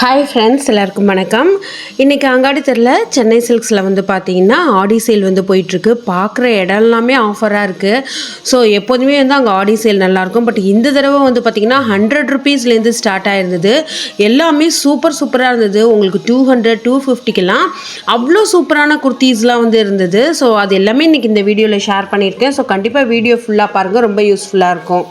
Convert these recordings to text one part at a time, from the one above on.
Hi friends, எல்லாருக்கும் வணக்கம். இன்றைக்கி அங்காடி தெருவில் சென்னை சில்க்ஸில் வந்து பார்த்திங்கன்னா ஆடி சேல் வந்து போயிட்டுருக்கு. பார்க்குற இடம் எல்லாமே ஆஃபராக இருக்குது. ஸோ எப்போதுமே வந்து அங்கே ஆடி சேல் நல்லாயிருக்கும். பட் இந்த தடவை வந்து பார்த்திங்கன்னா 100 ருபீஸ்லேருந்து ஸ்டார்ட் ஆகிருந்தது. எல்லாமே சூப்பராக இருந்தது. உங்களுக்கு 200 250க்கெல்லாம் அவ்வளோ சூப்பரான குர்த்தீஸ்லாம் வந்து இருந்தது. ஸோ அது எல்லாமே இன்றைக்கி இந்த வீடியோவில் ஷேர் பண்ணியிருக்கேன். ஸோ கண்டிப்பாக வீடியோ ஃபுல்லாக பாருங்கள், ரொம்ப யூஸ்ஃபுல்லாக இருக்கும்.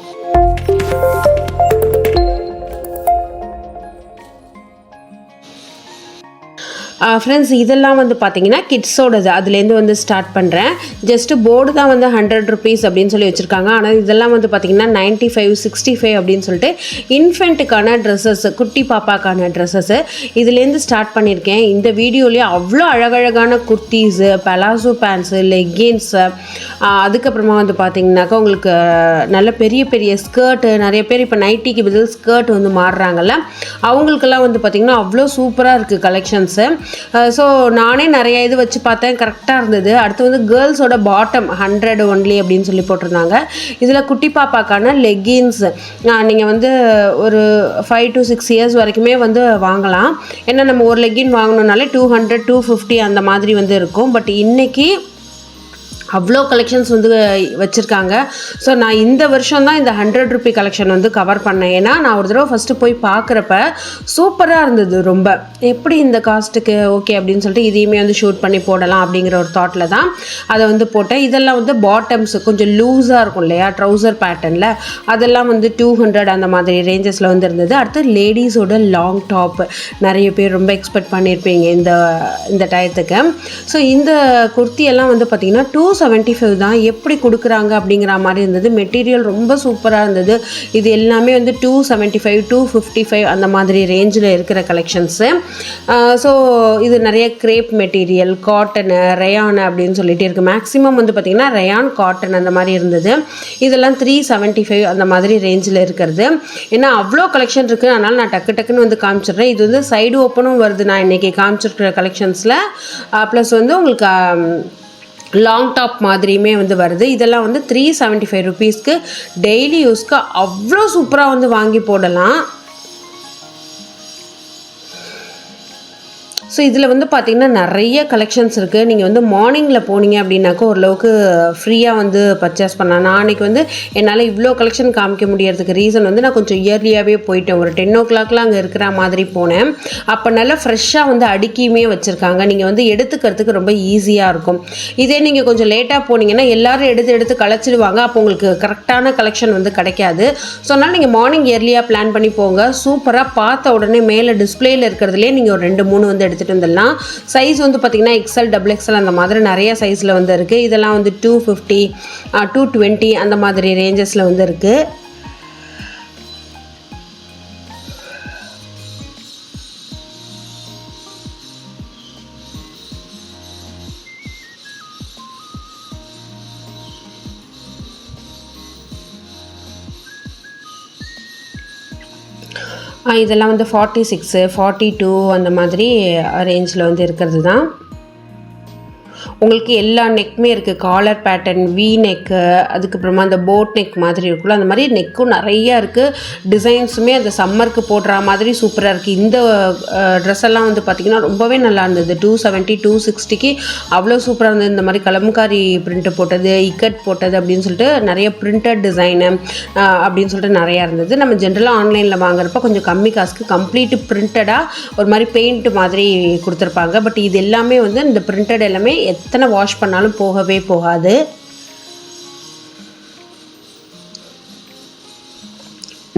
ஃப்ரெண்ட்ஸ், இதெல்லாம் வந்து பார்த்தீங்கன்னா கிட்ஸோடது. அதுலேருந்து வந்து ஸ்டார்ட் பண்ணுறேன். ஜஸ்ட்டு போர்டு தான் வந்து 100 ருபீஸ் அப்படின்னு சொல்லி வச்சுருக்காங்க. ஆனால் இதெல்லாம் வந்து பார்த்திங்கன்னா 95 65 அப்படின்னு சொல்லிட்டு இன்ஃபென்ட்டுக்கான ட்ரெஸ்ஸஸ், குட்டி பாப்பாக்கான ட்ரெஸ்ஸஸ்ஸு இதுலேருந்து ஸ்டார்ட் பண்ணியிருக்கேன். இந்த வீடியோலேயே அவ்வளோ அழகழகான குர்த்தீஸு, பலாசோ பேண்ட்ஸு, லெக்கின்ஸு, அதுக்கப்புறமா வந்து பார்த்திங்கனாக்கா உங்களுக்கு நல்ல பெரிய பெரிய ஸ்கர்ட்டு, நிறைய பேர் இப்போ நைட்டிக்கு பதில் ஸ்கர்ட் வந்து மாறுறாங்கல்ல, அவங்களுக்கெல்லாம் வந்து பார்த்திங்கன்னா அவ்வளோ சூப்பராக இருக்குது கலெக்ஷன்ஸு. ஸோ நானே நிறைய இது வச்சு பார்த்தேன், கரெக்டாக இருந்தது. அடுத்து வந்து கேர்ள்ஸோட பாட்டம் 100 ஒன்லி அப்படின்னு சொல்லி போட்டிருந்தாங்க. இதில் குட்டி பாப்பாக்கான லெக்கின்ஸ் நீங்கள் வந்து ஒரு 5 to 6 இயர்ஸ் வரைக்குமே வந்து வாங்கலாம். ஏன்னா நம்ம ஒரு லெக்கின் வாங்கணுன்னாலே 200 250 அந்த மாதிரி வந்து இருக்கும். பட் இன்றைக்கி அவ்வளோ கலெக்ஷன்ஸ் வந்து வச்சுருக்காங்க. ஸோ நான் இந்த வருஷம் தான் இந்த 100 ருபி கலெக்ஷன் வந்து கவர் பண்ணேன். ஏன்னா நான் ஒரு தடவை ஃபஸ்ட்டு போய் பார்க்குறப்ப சூப்பராக இருந்தது. ரொம்ப எப்படி இந்த காஸ்ட்டுக்கு ஓகே அப்படின்னு சொல்லிட்டு இதையுமே வந்து ஷூட் பண்ணி போடலாம் அப்படிங்கிற ஒரு தாட்டில் தான் அதை வந்து போட்டேன். இதெல்லாம் வந்து பாட்டம்ஸ் கொஞ்சம் லூஸாக இருக்கும் இல்லையா, ட்ரௌசர் பேட்டர்னில், அதெல்லாம் வந்து 200 அந்த மாதிரி ரேஞ்சஸில் வந்து இருந்தது. அடுத்து லேடிஸோட லாங் டாப் நிறைய பேர் ரொம்ப எக்ஸ்பெக்ட் பண்ணியிருப்பீங்க இந்த டயத்துக்கு. ஸோ இந்த குர்த்தியெல்லாம் வந்து பார்த்திங்கன்னா 275 தான். எப்படி கொடுக்குறாங்க அப்படிங்கிற மாதிரி இருந்தது. மெட்டீரியல் ரொம்ப சூப்பராக இருந்தது. இது எல்லாமே வந்து 275 255 அந்த மாதிரி ரேஞ்சில் இருக்கிற கலெக்ஷன்ஸு. ஸோ இது நிறைய கிரேப் மெட்டீரியல், காட்டனு, ரயான் அப்படின்னு சொல்லிட்டு இருக்குது. மேக்ஸிமம் வந்து பார்த்திங்கன்னா ரயான், காட்டன் அந்த மாதிரி இருந்தது. இதெல்லாம் 375 அந்த மாதிரி ரேஞ்சில் இருக்கிறது. ஏன்னா அவ்வளோ கலெக்ஷன் இருக்குது, அதனால் நான் டக்குன்னு வந்து காமிச்சிடுறேன். இது வந்து சைடு ஓப்பனும் வருது நான் இன்றைக்கி காமிச்சிருக்கிற கலெக்ஷன்ஸில். ப்ளஸ் வந்து உங்களுக்கு லாங் டாப் மாதிரியுமே வந்து வருது. இதெல்லாம் வந்து 375 ருபீஸ்க்கு டெய்லி யூஸ்க்கு அவ்வளோ சூப்பராக வந்து வாங்கி போடலாம். ஸோ இதில் வந்து பார்த்திங்கன்னா நிறைய கலெக்ஷன்ஸ் இருக்குது. நீங்கள் வந்து மார்னிங்கில் போனீங்க அப்படின்னாக்கா ஓரளவுக்கு ஃப்ரீயாக வந்து பர்ச்சேஸ் பண்ணலாம். நான் அன்றைக்கி வந்து என்னால் இவ்வளோ கலெக்ஷன் காமிக்க முடியறதுக்கு ரீசன் வந்து நான் கொஞ்சம் இயர்லியாகவே போயிட்டேன். ஒரு 10 o'clockலாம் அங்கே இருக்கிற மாதிரி போனேன். அப்போ நல்லா ஃப்ரெஷ்ஷாக வந்து அடுக்கியுமே வச்சுருக்காங்க. நீங்கள் வந்து எடுத்துக்கிறதுக்கு ரொம்ப ஈஸியாக இருக்கும். இதே நீங்கள் கொஞ்சம் லேட்டாக போனீங்கன்னா எல்லோரும் எடுத்து கலைச்சிடுவாங்க. அப்போ உங்களுக்கு கரெக்டான கலெக்ஷன் வந்து கிடைக்காது. ஸோ அதனால் நீங்கள் மார்னிங் இயர்லியாக பிளான் பண்ணி போங்க. சூப்பராக பார்த்த உடனே மேலே டிஸ்பிளேயில் இருக்கிறதுலே நீங்கள் ஒரு 2-3 வந்து எடுத்துகிட்டு வந்துடலாம். சைஸ் வந்து பார்த்திங்கன்னா XL XXL அந்த மாதிரி நிறைய சைஸில் வந்து இருக்குது. இதெல்லாம் வந்து 250 220 அந்த மாதிரி ரேஞ்சஸில் வந்து இருக்குது. இதெல்லாம் வந்து 46 42 அந்த மாதிரி ரேஞ்சில் வந்து இருக்கிறது தான். உங்களுக்கு எல்லா நெக்குமே இருக்குது. காலர் பேட்டர்ன், வி நெக்கு, அதுக்கப்புறமா அந்த போட் நெக் மாதிரி இருக்குல்ல, அந்த மாதிரி நெக்கும் நிறையா இருக்குது. டிசைன்ஸுமே அந்த சம்மருக்கு போடுற மாதிரி சூப்பராக இருக்குது. இந்த ட்ரெஸ் எல்லாம் வந்து பார்த்திங்கன்னா ரொம்பவே நல்லா இருந்தது. 270 260க்கு அவ்வளோ சூப்பராக இருந்தது. இந்த மாதிரி கலம்காரி பிரிண்ட்டு போட்டது, இக்கட் போட்டது அப்படின்னு சொல்லிட்டு நிறைய பிரிண்டட் டிசைனு அப்படின்னு சொல்லிட்டு நிறையா இருந்தது. நம்ம ஜென்ரலாக ஆன்லைனில் வாங்குறப்ப கொஞ்சம் கம்மி காசுக்கு கம்ப்ளீட்டு பிரிண்டடாக ஒரு மாதிரி பெயிண்ட் மாதிரி கொடுத்துருப்பாங்க. பட் இது எல்லாமே வந்து இந்த பிரிண்டட் எல்லாமே எத்தனை வாஷ் பண்ணாலும் போகவே போகாது.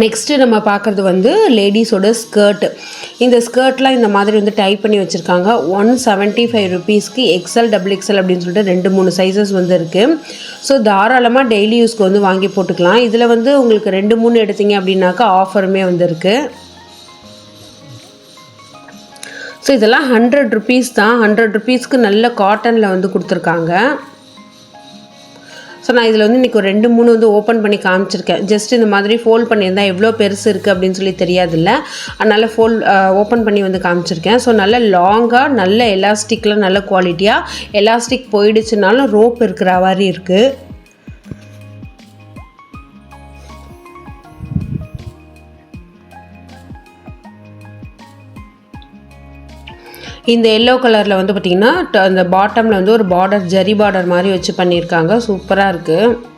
நெக்ஸ்ட்டு நம்ம பார்க்குறது வந்து லேடிஸோட ஸ்கர்ட். இந்த ஸ்கர்ட்லாம் இந்த மாதிரி வந்து டைப் பண்ணி வச்சுருக்காங்க. 175 ருபீஸ்க்கு XL XXL அப்படின்னு சொல்லிட்டு 2-3 சைஸஸ் வந்து இருக்குது. ஸோ தாராளமாக டெய்லி யூஸ்க்கு வந்து வாங்கி போட்டுக்கலாம். இதில் வந்து உங்களுக்கு 2-3 எடுத்தீங்க அப்படின்னாக்கா ஆஃபருமே வந்து இருக்குது. ஸோ இதெல்லாம் 100 ருபீஸ் தான். 100 ருபீஸ்க்கு நல்ல காட்டனில் வந்து கொடுத்துருக்காங்க. ஸோ நான் இதில் வந்து இன்றைக்கி ஒரு 2-3 வந்து ஓப்பன் பண்ணி காமிச்சிருக்கேன். ஜஸ்ட் இந்த மாதிரி ஃபோல்ட் பண்ணியிருந்தால் எவ்வளோ பெருசு இருக்குது அப்படின்னு சொல்லி தெரியாதுல்ல, அதனால் ஓப்பன் பண்ணி வந்து காமிச்சிருக்கேன். ஸோ நல்ல லாங்காக, நல்ல எலாஸ்டிக்கில், நல்ல குவாலிட்டியாக, எலாஸ்டிக் போயிடுச்சுனாலும் ரோப் இருக்கிற மாதிரி இருக்குது. இந்த எல்லோ கலரில் வந்து பார்த்திங்கன்னா அந்த பாட்டமில் வந்து ஒரு பார்டர் ஜரி பார்டர் மாதிரி வச்சு பண்ணியிருக்காங்க. சூப்பராக இருக்குது.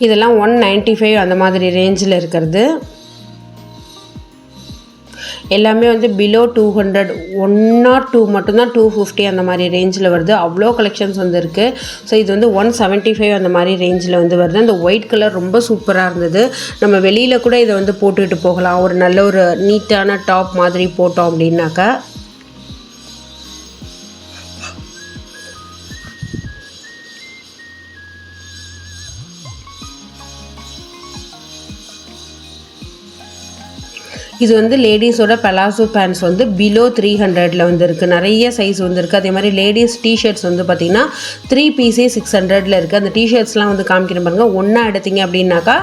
இதெல்லாம் 195 அந்த மாதிரி ரேஞ்சில் இருக்கிறது. எல்லாமே வந்து பிலோ 200, 1 or 2 மட்டும்தான் 250 அந்த மாதிரி ரேஞ்சில் வருது. அவ்வளோ கலெக்ஷன்ஸ் வந்து இருக்குது. ஸோ இது வந்து 175 அந்த மாதிரி ரேஞ்சில் வந்து வருது. அந்த ஒயிட் கலர் ரொம்ப சூப்பராக இருந்தது. நம்ம வெளியில் கூட இதை வந்து போட்டுக்கிட்டு போகலாம். ஒரு நல்ல ஒரு நீட்டான டாப் மாதிரி போட்டோம் அப்படின்னாக்கா. இது வந்து லேடிஸோட பலாசோ பேண்ட்ஸ் வந்து பிலோ 300 வந்து இருக்குது. நிறைய சைஸ் வந்து இருக்குது. அதே மாதிரி லேடிஸ் டிஷர்ட்ஸ் வந்து பார்த்திங்கன்னா 3 பீஸே 600 இருக்குது. அந்த டிஷர்ட்ஸ்லாம் வந்து காமிக்கிற பாருங்க. ஒன்றா எடுத்தீங்க அப்படின்னாக்கா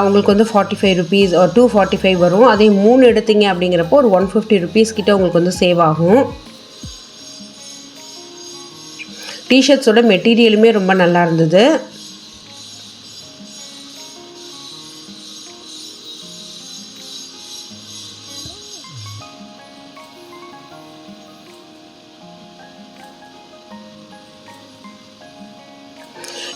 உங்களுக்கு வந்து 45 rupees or 245 வரும். அதே 3 எடுத்தீங்க அப்படிங்கிறப்போ ஒரு 150 rupees கிட்ட உங்களுக்கு வந்து சேவ் ஆகும். டிஷர்ட்ஸோட மெட்டீரியலுமே ரொம்ப நல்லா இருந்தது.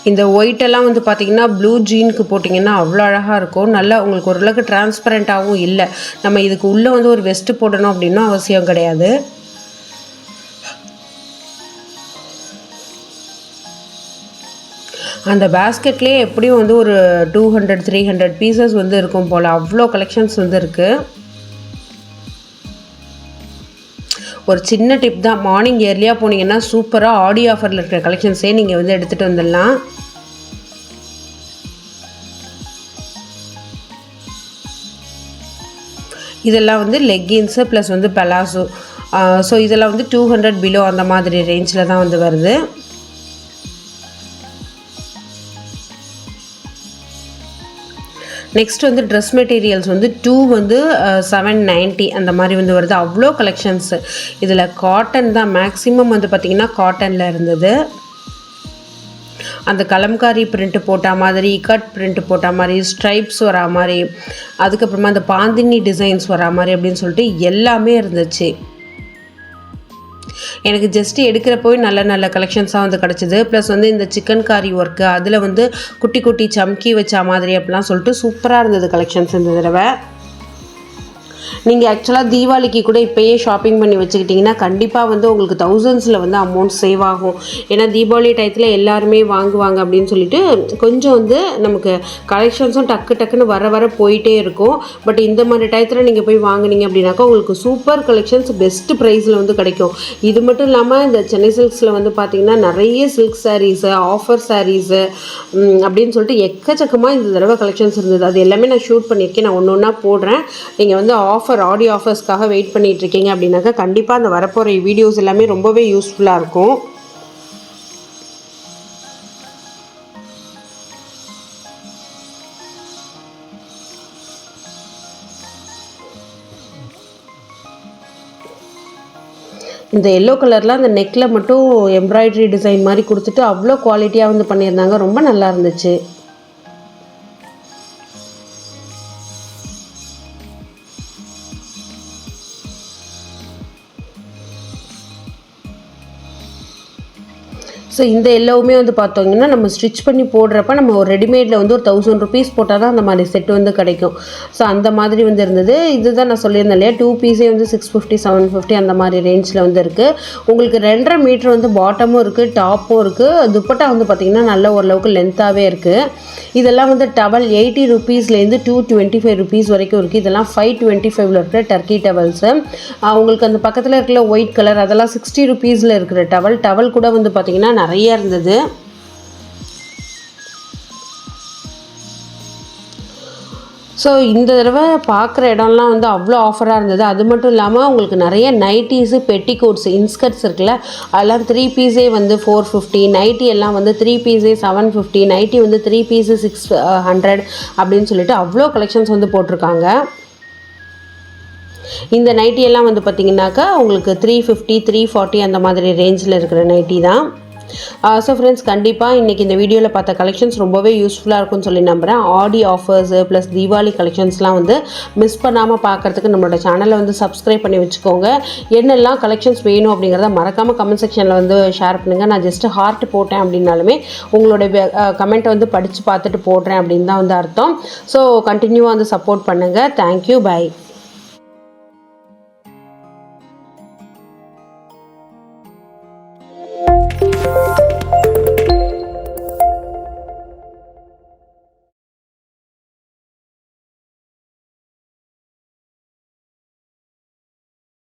இந்த ஒயிட்டெல்லாம் வந்து பார்த்திங்கன்னா ப்ளூ ஜீனுக்கு போட்டிங்கன்னா அவ்வளோ அழகாக இருக்கும். நல்லா உங்களுக்கு ஓரளவுக்கு டிரான்ஸ்பரண்ட்டாகவும் இல்லை. நம்ம இதுக்கு உள்ளே வந்து ஒரு வெஸ்ட்டு போடணும் அப்படின்னும் அவசியம் கிடையாது. அந்த பேஸ்கெட்லேயே எப்படியும் வந்து ஒரு 200-300 பீசஸ் வந்து இருக்கும் போல். அவ்வளோ கலெக்ஷன்ஸ் வந்து இருக்குது. ஒரு சின்ன டிப் தான். மார்னிங் ஏர்லியாக போனீங்கன்னா சூப்பராக ஆடி ஆஃபரில் இருக்கிற கலெக்ஷன்ஸே நீங்கள் வந்து எடுத்துகிட்டு வந்துடலாம். இதெல்லாம் வந்து லெக்கின்ஸு ப்ளஸ் வந்து பலாசோ. ஸோ இதெல்லாம் வந்து 200 பிலோ அந்த மாதிரி ரேஞ்சில் தான் வந்து வருது. நெக்ஸ்ட் வந்து ட்ரெஸ் மெட்டீரியல்ஸ் வந்து 2 வந்து 790 அந்த மாதிரி வந்து வருது. அவ்வளோ கலெக்ஷன்ஸு. இதில் காட்டன் தான் மேக்ஸிமம் வந்து பார்த்திங்கன்னா காட்டனில் இருந்தது. அந்த கலம்காரி பிரிண்ட் போட்ட மாதிரி, கட் பிரிண்ட் போட்ட மாதிரி, ஸ்ட்ரைப்ஸ் வரா மாதிரி, அதுக்கப்புறமா அந்த பாந்தினி டிசைன்ஸ் வரா மாதிரி அப்படின்னு சொல்லிட்டு எல்லாமே இருந்துச்சு. எனக்கு ஜஸ்ட்டு எடுக்கிறப்போவே நல்ல நல்ல கலெக்ஷன்ஸாக வந்து கிடச்சிது. ப்ளஸ் வந்து இந்த சிக்கன் காரி ஒர்க்கு, அதில் வந்து குட்டி குட்டி சம்கி வச்சா மாதிரி அப்படிலாம் சொல்லிட்டு சூப்பராக இருந்தது கலெக்ஷன்ஸ் இந்த தடவை. நீங்கள் ஆக்சுவலாக தீபாவளிக்கு கூட இப்போயே ஷாப்பிங் பண்ணி வச்சுக்கிட்டிங்கன்னா கண்டிப்பாக வந்து உங்களுக்கு தௌசண்ட்ஸில் வந்து அமௌண்ட் சேவ் ஆகும். ஏன்னா தீபாவளி டயத்தில் எல்லாருமே வாங்குவாங்க அப்படின்னு சொல்லிட்டு கொஞ்சம் வந்து நமக்கு கலெக்ஷன்ஸும் டக்குன்னு வர போயிட்டே இருக்கும். பட் இந்த மாதிரி டயத்தில் நீங்கள் போய் வாங்கினீங்க அப்படின்னாக்கா உங்களுக்கு சூப்பர் கலெக்ஷன்ஸ் பெஸ்ட்டு ப்ரைஸில் வந்து கிடைக்கும். இது மட்டும் இல்லாமல் இந்த சென்னை சில்க்ஸில் வந்து பார்த்திங்கன்னா நிறைய சில்க் சாரீஸு, ஆஃபர் சாரீஸு அப்படின்னு சொல்லிட்டு எக்கச்சக்கமாக இந்த தடவை கலெக்ஷன்ஸ் இருந்தது. அது எல்லாமே நான் ஷூட் பண்ணியிருக்கேன். நான் ஒன்று ஒன்றா போடுறேன். நீங்கள் வந்து ஆடி ஆஃபர்ஸ்க்காக வெயிட் பண்ணிட்டு இருக்கீங்க அப்படின்னாக்கா கண்டிப்பாக அந்த வரப்போகிற வீடியோஸ் எல்லாமே ரொம்பவே யூஸ்ஃபுல்லாக இருக்கும். இந்த எல்லோ கலரில் அந்த நெக்கில் மட்டும் எம்ப்ராய்டரி டிசைன் மாதிரி கொடுத்துட்டு அவ்வளோ குவாலிட்டியாக வந்து பண்ணியிருந்தாங்க. ரொம்ப நல்லா இருந்துச்சு. ஸோ இந்த எல்லோவுமே வந்து பார்த்தோங்கன்னா நம்ம ஸ்டிச் பண்ணி போடுறப்ப நம்ம ஒரு ரெடிமேடில் வந்து ஒரு 1000 rupees போட்டால் தான் அந்த மாதிரி செட் வந்து கிடைக்கும். ஸோ அந்த மாதிரி வந்து இருந்தது. இதுதான் நான் சொல்லியிருந்தேன் இல்லையா, 2 பீஸே வந்து 650 750 அந்த மாதிரி ரேஞ்சில் வந்து இருக்குது. உங்களுக்கு 2.5 மீட்டர் வந்து பாட்டமும் இருக்குது, டாப்பும் இருக்குது. துப்பட்டா வந்து பார்த்திங்கன்னா நல்ல ஓரளவுக்கு லென்த்தாகவே இருக்குது. இதெல்லாம் வந்து டவல் 80 rupeesலேருந்து 225 rupees வரைக்கும் இருக்குது. இதெல்லாம் 525 இருக்கிற டர்க்கி டவல்ஸு. உங்களுக்கு அந்த பக்கத்தில் இருக்கிற ஒயிட் கலர் அதெல்லாம் 60 rupeesல இருக்கிற டவல் கூட வந்து பார்த்திங்கன்னா நிறைய இருந்தது. ஸோ இந்த தடவை பார்க்குற இடம்லாம் வந்து அவ்வளோ ஆஃபராக இருந்தது. அது மட்டும் இல்லாமல் உங்களுக்கு நிறைய நைட்டிஸு, பெட்டிகோட்ஸ், இன்ஸ்கர்ட்ஸ் இருக்குல்ல, அதெல்லாம் 3 பீஸே வந்து 450, நைட்டி எல்லாம் வந்து 3 பீஸே 750, நைட்டி வந்து 3 பீஸு 600 அப்படின்னு சொல்லிட்டு அவ்வளோ கலெக்ஷன்ஸ் வந்து போட்டிருக்காங்க. இந்த நைட்டி எல்லாம் வந்து பார்த்திங்கனாக்கா உங்களுக்கு 350 340 அந்த மாதிரி ரேஞ்சில் இருக்கிற நைட்டி தான். ஸோ ஃப்ரெண்ட்ஸ் கண்டிப்பாக இன்றைக்கி இந்த வீடியோவில் பார்த்த கலெக்ஷன்ஸ் ரொம்பவே யூஸ்ஃபுல்லாக இருக்கும்னு சொல்லி நம்புகிறேன். ஆடி ஆஃபர்ஸு ப்ளஸ் தீபாவளி கலெக்ஷன்ஸ்லாம் வந்து மிஸ் பண்ணாமல் பார்க்குறதுக்கு நம்மளோட சேனலை வந்து சப்ஸ்கிரைப் பண்ணி வச்சுக்கோங்க. என்னெல்லாம் கலெக்ஷன்ஸ் வேணும் அப்படிங்கிறத மறக்காமல் கமெண்ட் செக்ஷனில் வந்து ஷேர் பண்ணுங்கள். நான் ஜஸ்ட்டு ஹார்ட் போட்டேன் அப்படின்னாலுமே உங்களோட கமெண்ட்டை வந்து படித்து பார்த்துட்டு போடுறேன் அப்படின்னு தான் வந்து அர்த்தம். ஸோ கண்டினியூவாக வந்து சப்போர்ட் பண்ணுங்கள். Thank you, by.